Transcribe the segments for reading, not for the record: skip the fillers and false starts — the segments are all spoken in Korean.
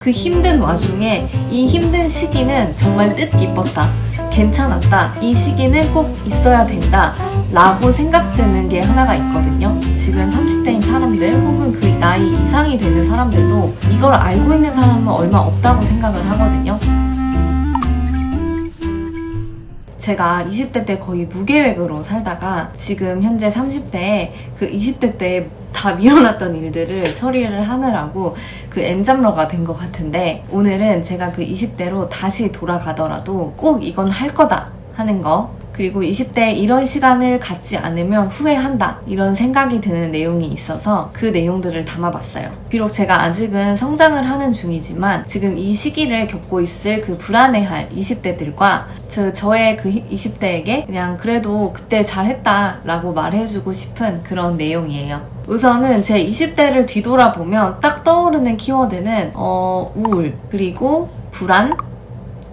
그 힘든 와중에 이 힘든 시기는 정말 뜻깊었다. 괜찮았다. 이 시기는 꼭 있어야 된다. 라고 생각드는 게 하나가 있거든요. 지금 30대인 사람들 혹은 그 나이 이상이 되는 사람들도 이걸 알고 있는 사람은 얼마 없다고 생각을 하거든요. 제가 20대 때 거의 무계획으로 살다가 지금 현재 30대에 그 20대 때 다 밀어놨던 일들을 처리를 하느라고 그 엔잡러가 된 것 같은데, 오늘은 제가 그 20대로 다시 돌아가더라도 꼭 이건 할 거다 하는 거, 그리고 20대에 이런 시간을 갖지 않으면 후회한다, 이런 생각이 드는 내용이 있어서 그 내용들을 담아봤어요. 비록 제가 아직은 성장을 하는 중이지만 지금 이 시기를 겪고 있을 그 불안해할 20대들과 저의 그 20대에게 그냥 그래도 그때 잘했다 라고 말해주고 싶은 그런 내용이에요. 우선은 제 20대를 뒤돌아보면 딱 떠오르는 키워드는 우울, 그리고 불안,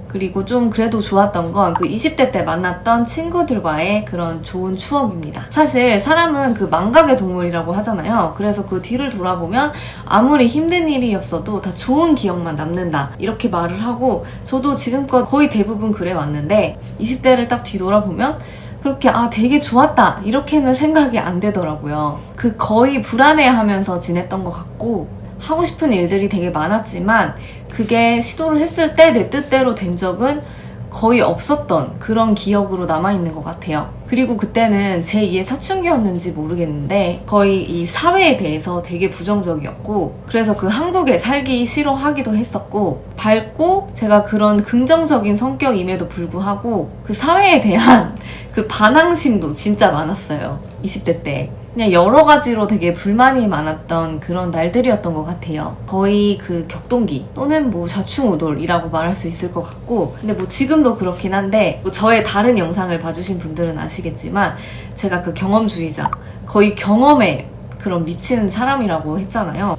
그리고 좀 그래도 좋았던 건 그 20대 때 만났던 친구들과의 그런 좋은 추억입니다. 사실 사람은 그 망각의 동물이라고 하잖아요. 그래서 그 뒤를 돌아보면 아무리 힘든 일이었어도 다 좋은 기억만 남는다, 이렇게 말을 하고, 저도 지금껏 거의 대부분 그래 왔는데 20대를 딱 뒤돌아보면 그렇게 되게 좋았다 이렇게는 생각이 안 되더라고요. 그 거의 불안해하면서 지냈던 것 같고, 하고 싶은 일들이 되게 많았지만 그게 시도를 했을 때 내 뜻대로 된 적은 거의 없었던 그런 기억으로 남아있는 것 같아요. 그리고 그때는 제2의 사춘기였는지 모르겠는데 거의 이 사회에 대해서 되게 부정적이었고, 그래서 그 한국에 살기 싫어하기도 했었고, 밝고 제가 그런 긍정적인 성격임에도 불구하고 그 사회에 대한 그 반항심도 진짜 많았어요. 20대 때 그냥 여러 가지로 되게 불만이 많았던 그런 날들이었던 것 같아요. 거의 그 격동기 또는 뭐 좌충우돌이라고 말할 수 있을 것 같고, 근데 뭐 지금도 그렇긴 한데, 뭐 저의 다른 영상을 봐주신 분들은 아시겠지만 제가 그 경험주의자, 거의 경험에 그런 미치는 사람이라고 했잖아요.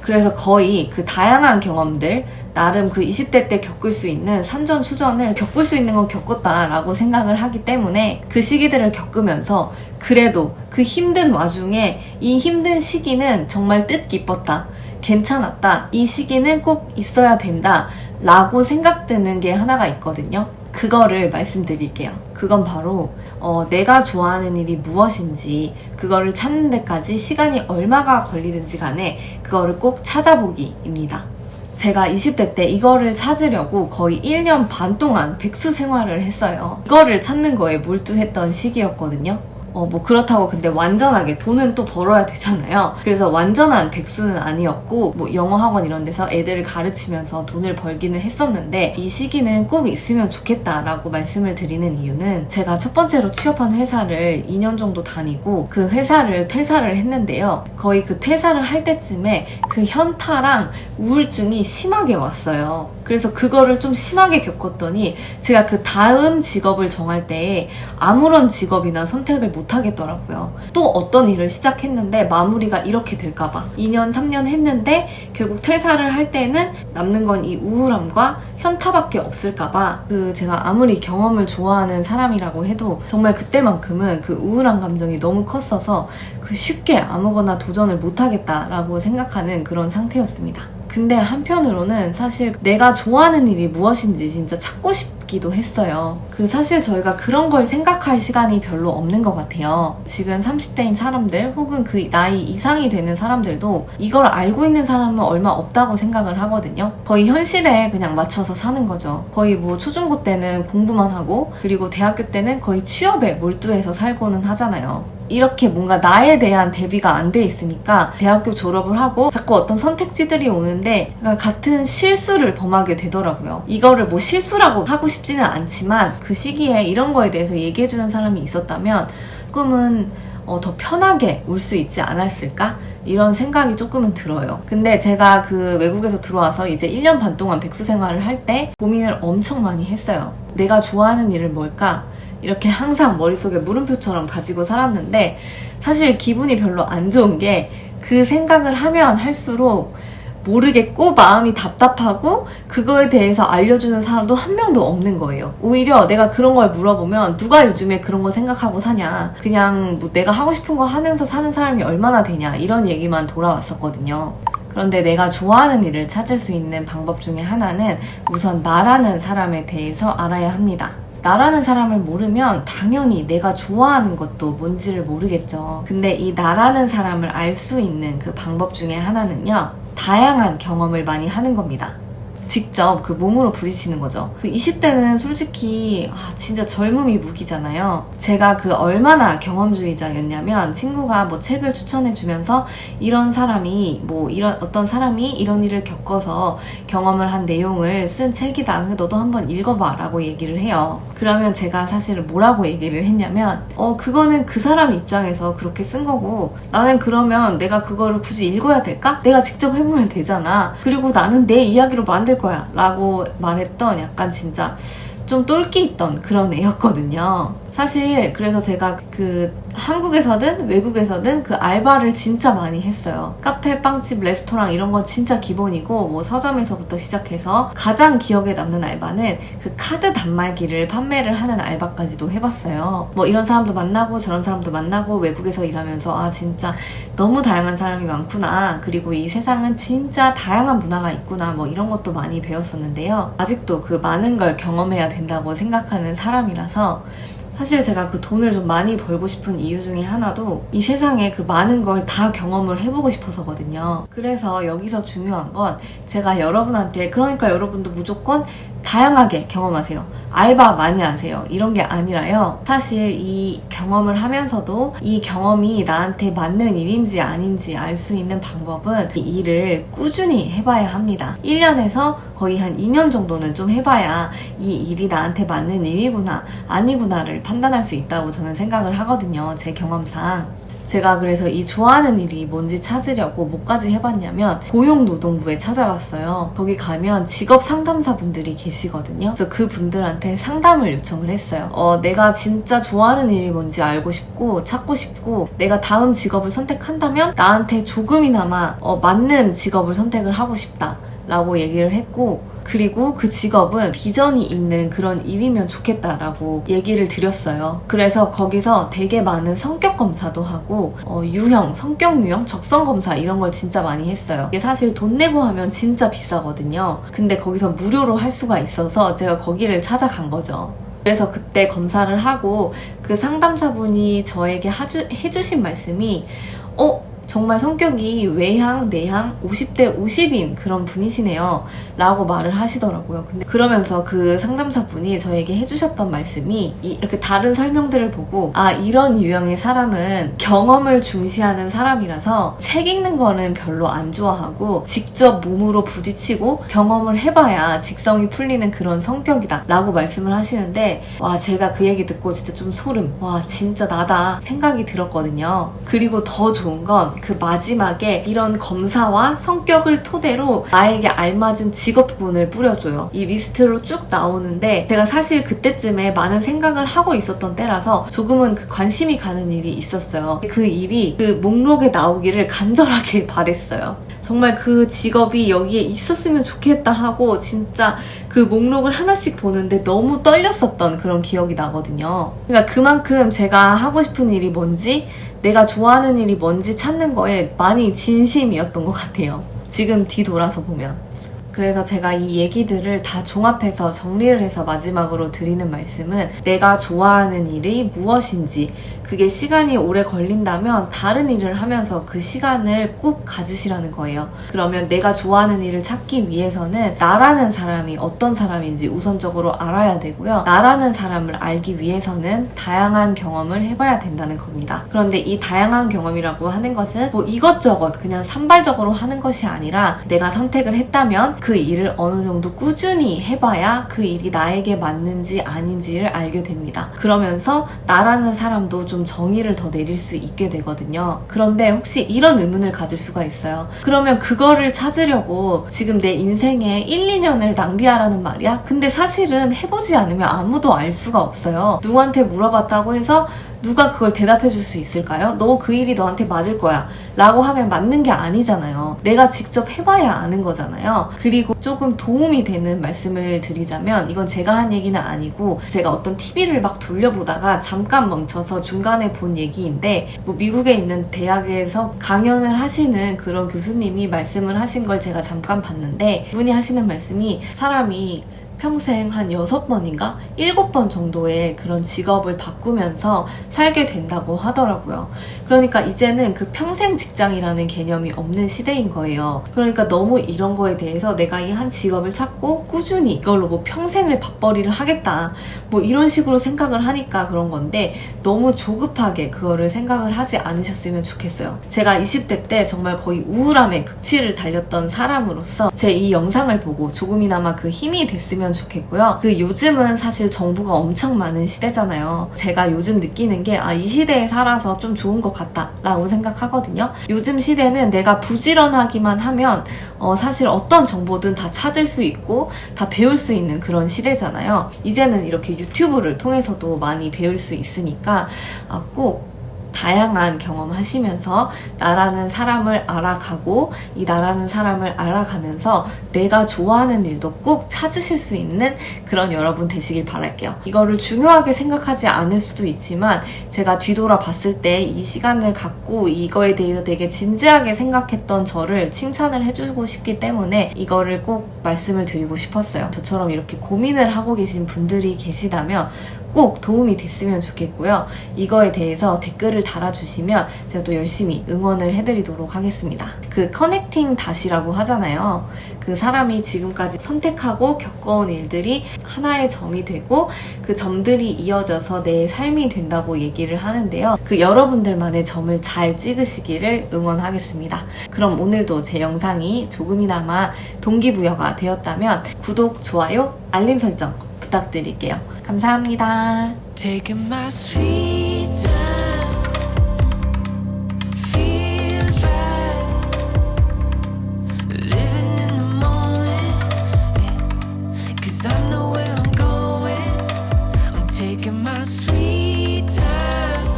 그래서 거의 그 다양한 경험들, 나름 그 20대 때 겪을 수 있는 산전수전을 겪을 수 있는 건 겪었다라고 생각을 하기 때문에 그 시기들을 겪으면서 그래도 그 힘든 와중에 이 힘든 시기는 정말 뜻깊었다. 괜찮았다. 이 시기는 꼭 있어야 된다. 라고 생각드는 게 하나가 있거든요. 그거를 말씀드릴게요. 그건 바로 내가 좋아하는 일이 무엇인지 그거를 찾는 데까지 시간이 얼마가 걸리든지 간에 그거를 꼭 찾아보기입니다. 제가 20대 때 이거를 찾으려고 거의 1년 반 동안 백수 생활을 했어요. 이거를 찾는 거에 몰두했던 시기였거든요. 뭐 그렇다고 근데 완전하게 돈은 또 벌어야 되잖아요. 그래서 완전한 백수는 아니었고, 뭐 영어 학원 이런 데서 애들을 가르치면서 돈을 벌기는 했었는데 이 시기는 꼭 있으면 좋겠다라고 말씀을 드리는 이유는, 제가 첫 번째로 취업한 회사를 2년 정도 다니고 그 회사를 퇴사를 했는데요. 거의 그 퇴사를 할 때쯤에 그 현타랑 우울증이 심하게 왔어요. 그래서 그거를 좀 심하게 겪었더니 제가 그 다음 직업을 정할 때에 아무런 직업이나 선택을 못 하겠더라고요. 또 어떤 일을 시작했는데 마무리가 이렇게 될까봐 2년 3년 했는데 결국 퇴사를 할 때는 남는 건 이 우울함과 현타밖에 없을까봐, 제가 아무리 경험을 좋아하는 사람이라고 해도 정말 그때만큼은 그 우울한 감정이 너무 컸어서 쉽게 아무거나 도전을 못하겠다라고 생각하는 그런 상태였습니다. 근데 한편으로는 사실 내가 좋아하는 일이 무엇인지 진짜 찾고 싶기도 했어요. 사실 저희가 그런 걸 생각할 시간이 별로 없는 것 같아요. 지금 30대인 사람들 혹은 그 나이 이상이 되는 사람들도 이걸 알고 있는 사람은 얼마 없다고 생각을 하거든요. 거의 현실에 그냥 맞춰서 사는 거죠. 거의 뭐 초중고 때는 공부만 하고, 그리고 대학교 때는 거의 취업에 몰두해서 살고는 하잖아요. 이렇게 뭔가 나에 대한 대비가 안 돼 있으니까 대학교 졸업을 하고 자꾸 어떤 선택지들이 오는데 같은 실수를 범하게 되더라고요. 이거를 뭐 실수라고 하고 싶지는 않지만 그 시기에 이런 거에 대해서 얘기해주는 사람이 있었다면 조금은 더 편하게 올 수 있지 않았을까? 이런 생각이 조금은 들어요. 근데 제가 그 외국에서 들어와서 이제 1년 반 동안 백수 생활을 할 때 고민을 엄청 많이 했어요. 내가 좋아하는 일은 뭘까? 이렇게 항상 머릿속에 물음표처럼 가지고 살았는데, 사실 기분이 별로 안 좋은 게 그 생각을 하면 할수록 모르겠고 마음이 답답하고 그거에 대해서 알려주는 사람도 한 명도 없는 거예요. 오히려 내가 그런 걸 물어보면 누가 요즘에 그런 거 생각하고 사냐, 그냥 뭐 내가 하고 싶은 거 하면서 사는 사람이 얼마나 되냐, 이런 얘기만 돌아왔었거든요. 그런데 내가 좋아하는 일을 찾을 수 있는 방법 중에 하나는 우선 나라는 사람에 대해서 알아야 합니다. 나라는 사람을 모르면 당연히 내가 좋아하는 것도 뭔지를 모르겠죠. 근데 이 나라는 사람을 알 수 있는 그 방법 중에 하나는요, 다양한 경험을 많이 하는 겁니다. 직접 그 몸으로 부딪히는 거죠. 그 20대는 솔직히 진짜 젊음이 무기잖아요. 제가 그 얼마나 경험주의자였냐면 친구가 뭐 책을 추천해주면서 이런 사람이 어떤 사람이 이런 일을 겪어서 경험을 한 내용을 쓴 책이다. 너도 한번 읽어봐 라고 얘기를 해요. 그러면 제가 사실 뭐라고 얘기를 했냐면 그거는 그 사람 입장에서 그렇게 쓴 거고 나는 그러면 내가 그거를 굳이 읽어야 될까? 내가 직접 해보면 되잖아. 그리고 나는 내 이야기로 만들 거야 라고 말했던 약간 진짜 좀 똘끼 있던 그런 애였거든요. 사실 그래서 제가 그 한국에서든 외국에서든 그 알바를 진짜 많이 했어요. 카페, 빵집, 레스토랑 이런 건 진짜 기본이고 뭐 서점에서부터 시작해서 가장 기억에 남는 알바는 그 카드 단말기를 판매를 하는 알바까지도 해봤어요. 뭐 이런 사람도 만나고 저런 사람도 만나고 외국에서 일하면서 진짜 너무 다양한 사람이 많구나. 그리고 이 세상은 진짜 다양한 문화가 있구나. 뭐 이런 것도 많이 배웠었는데요. 아직도 그 많은 걸 경험해야 된다고 생각하는 사람이라서 사실 제가 그 돈을 좀 많이 벌고 싶은 이유 중에 하나도 이 세상에 그 많은 걸 다 경험을 해보고 싶어서거든요. 그래서 여기서 중요한 건 제가 여러분한테 그러니까 여러분도 무조건 다양하게 경험하세요. 알바 많이 하세요. 이런 게 아니라요. 사실 이 경험을 하면서도 이 경험이 나한테 맞는 일인지 아닌지 알 수 있는 방법은 이 일을 꾸준히 해봐야 합니다. 1년에서 거의 한 2년 정도는 좀 해봐야 이 일이 나한테 맞는 일이구나 아니구나를 판단할 수 있다고 저는 생각을 하거든요. 제 경험상. 제가 그래서 이 좋아하는 일이 뭔지 찾으려고 뭐까지 해봤냐면 고용노동부에 찾아갔어요. 거기 가면 직업 상담사분들이 계시거든요. 그래서 그분들한테 상담을 요청을 했어요. 내가 진짜 좋아하는 일이 뭔지 알고 싶고 찾고 싶고 내가 다음 직업을 선택한다면 나한테 조금이나마 맞는 직업을 선택을 하고 싶다 라고 얘기를 했고 그리고 그 직업은 비전이 있는 그런 일이면 좋겠다라고 얘기를 드렸어요. 그래서 거기서 되게 많은 성격 검사도 하고 유형, 성격 유형, 적성 검사 이런 걸 진짜 많이 했어요. 이게 사실 돈 내고 하면 진짜 비싸거든요. 근데 거기서 무료로 할 수가 있어서 제가 거기를 찾아간 거죠. 그래서 그때 검사를 하고 그 상담사분이 저에게 해주신 말씀이 정말 성격이 외향, 내향, 50대 50인 그런 분이시네요 라고 말을 하시더라고요. 근데 그러면서 그 상담사분이 저에게 해주셨던 말씀이 이렇게 다른 설명들을 보고 이런 유형의 사람은 경험을 중시하는 사람이라서 책 읽는 거는 별로 안 좋아하고 직접 몸으로 부딪히고 경험을 해봐야 직성이 풀리는 그런 성격이다 라고 말씀을 하시는데 제가 그 얘기 듣고 진짜 좀 소름, 진짜 나다 생각이 들었거든요. 그리고 더 좋은 건 그 마지막에 이런 검사와 성격을 토대로 나에게 알맞은 직업군을 뿌려줘요. 이 리스트로 쭉 나오는데 제가 사실 그때쯤에 많은 생각을 하고 있었던 때라서 조금은 그 관심이 가는 일이 있었어요. 그 일이 그 목록에 나오기를 간절하게 바랬어요. 정말 그 직업이 여기에 있었으면 좋겠다 하고 진짜 그 목록을 하나씩 보는데 너무 떨렸었던 그런 기억이 나거든요. 그러니까 그만큼 제가 하고 싶은 일이 뭔지 내가 좋아하는 일이 뭔지 찾는 거에 많이 진심이었던 것 같아요. 지금 뒤돌아서 보면. 그래서 제가 이 얘기들을 다 종합해서 정리를 해서 마지막으로 드리는 말씀은 내가 좋아하는 일이 무엇인지 그게 시간이 오래 걸린다면 다른 일을 하면서 그 시간을 꼭 가지시라는 거예요. 그러면 내가 좋아하는 일을 찾기 위해서는 나라는 사람이 어떤 사람인지 우선적으로 알아야 되고요. 나라는 사람을 알기 위해서는 다양한 경험을 해봐야 된다는 겁니다. 그런데 이 다양한 경험이라고 하는 것은 뭐 이것저것 그냥 산발적으로 하는 것이 아니라 내가 선택을 했다면 그 일을 어느 정도 꾸준히 해봐야 그 일이 나에게 맞는지 아닌지를 알게 됩니다. 그러면서 나라는 사람도 좀 정의를 더 내릴 수 있게 되거든요. 그런데 혹시 이런 의문을 가질 수가 있어요. 그러면 그거를 찾으려고 지금 내 인생에 1, 2년을 낭비하라는 말이야? 근데 사실은 해보지 않으면 아무도 알 수가 없어요. 누구한테 물어봤다고 해서 누가 그걸 대답해 줄 수 있을까요? 너 그 일이 너한테 맞을 거야 라고 하면 맞는 게 아니잖아요. 내가 직접 해봐야 아는 거잖아요. 그리고 조금 도움이 되는 말씀을 드리자면, 이건 제가 한 얘기는 아니고 제가 어떤 TV를 막 돌려보다가 잠깐 멈춰서 중간에 본 얘기인데, 뭐 미국에 있는 대학에서 강연을 하시는 그런 교수님이 말씀을 하신 걸 제가 잠깐 봤는데, 그분이 하시는 말씀이 사람이 평생 한 6번인가? 7번 정도의 그런 직업을 바꾸면서 살게 된다고 하더라고요. 그러니까 이제는 그 평생 직장이라는 개념이 없는 시대인 거예요. 그러니까 너무 이런 거에 대해서 내가 이 한 직업을 찾고 꾸준히 이걸로 뭐 평생을 밥벌이를 하겠다, 뭐 이런 식으로 생각을 하니까 그런 건데, 너무 조급하게 그거를 생각을 하지 않으셨으면 좋겠어요. 제가 20대 때 정말 거의 우울함의 극치를 달렸던 사람으로서 제 이 영상을 보고 조금이나마 그 힘이 됐으면 좋겠고요. 그 요즘은 사실 정보가 엄청 많은 시대잖아요. 제가 요즘 느끼는 게, 이 시대에 살아서 좀 좋은 것 같다 라고 생각하거든요. 요즘 시대는 내가 부지런하기만 하면 사실 어떤 정보든 다 찾을 수 있고 다 배울 수 있는 그런 시대잖아요. 이제는 이렇게 유튜브를 통해서도 많이 배울 수 있으니까 꼭 다양한 경험하시면서 나라는 사람을 알아가고, 이 나라는 사람을 알아가면서 내가 좋아하는 일도 꼭 찾으실 수 있는 그런 여러분 되시길 바랄게요. 이거를 중요하게 생각하지 않을 수도 있지만, 제가 뒤돌아 봤을 때 이 시간을 갖고 이거에 대해서 되게 진지하게 생각했던 저를 칭찬을 해주고 싶기 때문에 이거를 꼭 말씀을 드리고 싶었어요. 저처럼 이렇게 고민을 하고 계신 분들이 계시다면 꼭 도움이 됐으면 좋겠고요. 이거에 대해서 댓글을 달아주시면 제가 또 열심히 응원을 해드리도록 하겠습니다. 그 커넥팅 닷이라고 하잖아요. 그 사람이 지금까지 선택하고 겪어온 일들이 하나의 점이 되고 그 점들이 이어져서 내 삶이 된다고 얘기를 하는데요. 그 여러분들만의 점을 잘 찍으시기를 응원하겠습니다. 그럼 오늘도 제 영상이 조금이나마 동기부여가 되었다면 구독, 좋아요, 알림 설정 부탁드릴게요. 감사합니다. Taking my sweet time, feels right. Living in the moment, yeah. 'Cause I know where I'm going. I'm taking my sweet time.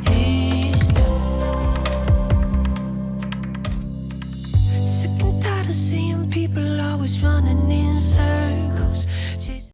Each time. Sick and tired of seeing people always running in circles.